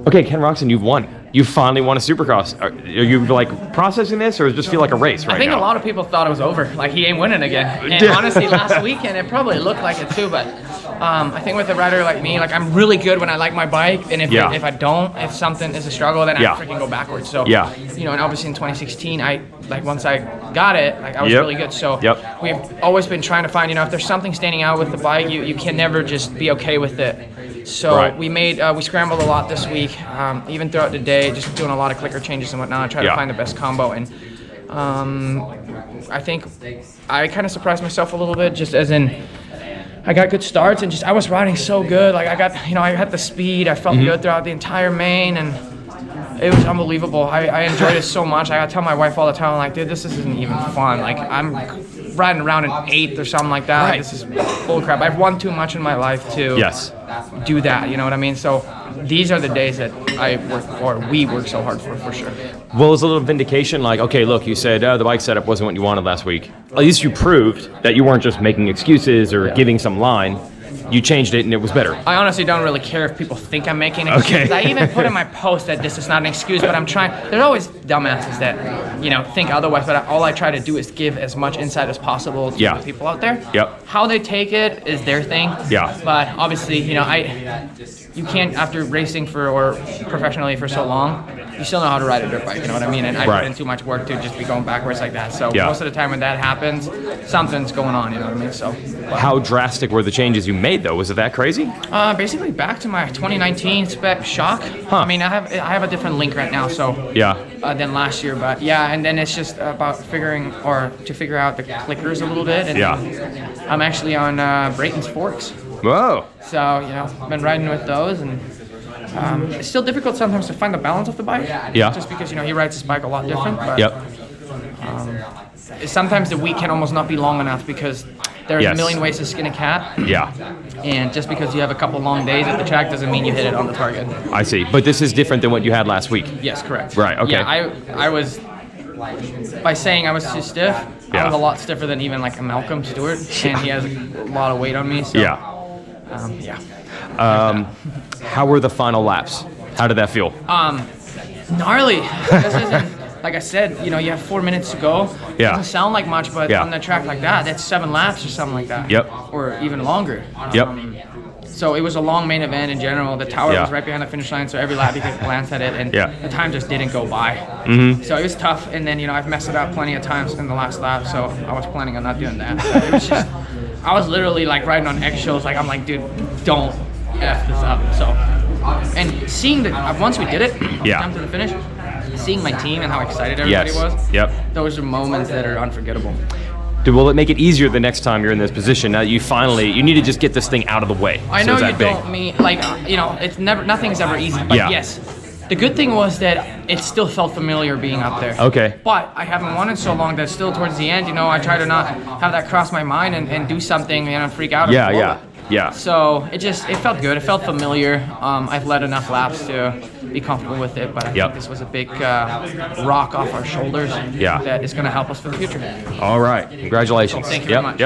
Okay, Ken Roczen, you've won. You finally won a Supercross. Are you like processing this, or does it just feel like a race right now? I think a lot of people thought it was over. Like, he ain't winning again. And honestly, last weekend it probably looked like it too. But I think with a rider like me, like, I'm really good when I like my bike, and if I don't, if something is a struggle, then I freaking go backwards. So you know, and obviously in 2016, once I got it, like, I was really good. So we've always been trying to find, you know, if there's something standing out with the bike, you can never just be okay with it. So we scrambled a lot this week, even throughout the day, just doing a lot of clicker changes and whatnot, trying to find the best combo. And I think I kind of surprised myself a little bit, just as in, I got good starts and just I was riding so good. Like, I had the speed. I felt good throughout the entire main, and it was unbelievable. I enjoyed it so much. I gotta tell my wife all the time, I'm like, dude, this isn't even fun. Like, I'm riding around in 8th or something like that. Like, this is bullcrap. I've won too much in my life to do that. You know what I mean? So these are the days that we work so hard for sure. Well, it's a little vindication. Like, okay, look, you said the bike setup wasn't what you wanted last week. At least you proved that you weren't just making excuses or giving some line. You changed it and it was better. I honestly don't really care if people think I'm making excuses. I even put in my post that this is not an excuse, but I'm trying. There's always dumbasses that, you know, think otherwise, but all I try to do is give as much insight as possible to the people out there. How they take it is their thing. But obviously, you know, you can't, after racing or professionally for so long, you still know how to ride a dirt bike, you know what I mean? And I put in too much work to just be going backwards like that. So most of the time when that happens, something's going on, you know what I mean? So. How drastic were the changes you made, though? Was it that crazy? Basically back to my 2019 spec shock. I mean, I have a different link right now, so than last year, but and then it's just about to figure out the clickers a little bit. And I'm actually on Brayton's forks. Whoa. So, you know, I've been riding with those, and it's still difficult sometimes to find the balance of the bike. Just because, you know, he rides his bike a lot different. But, sometimes the week can almost not be long enough because there's a million ways to skin a cat. And just because you have a couple long days at the track doesn't mean you hit it on the target. I see. But this is different than what you had last week. Yes, correct. Right, okay. Yeah, I was, by saying I was too stiff, I was a lot stiffer than even like a Malcolm Stewart, and he has a lot of weight on me. So, how were the final laps? How did that feel? Gnarly. This isn't, like I said, you know, you have 4 minutes to go. It doesn't sound like much, but on the track like that, that's 7 laps or something like that. Or even longer. So it was a long main event in general. The tower was right behind the finish line, so every lap you could glance at it, and the time just didn't go by. So it was tough, and then, you know, I've messed it up plenty of times in the last lap, so I was planning on not doing that. So it was just, I was literally like riding on eggshells. Like, I'm like, dude, don't F this up. So, and seeing that once we did it, come to the finish, seeing my team and how excited everybody was, those are moments that are unforgettable. Will it make it easier the next time you're in this position? Now you need to just get this thing out of the way. I know you don't mean, like, you know, it's never, nothing's ever easy, but yes. The good thing was that it still felt familiar being up there. Okay. But I haven't won in so long that still towards the end, you know, I try to not have that cross my mind and do something and freak out. Yeah. So it felt good. It felt familiar. I've led enough laps to be comfortable with it, but I think this was a big rock off our shoulders that is going to help us for the future. All right. Congratulations. Thank you very much.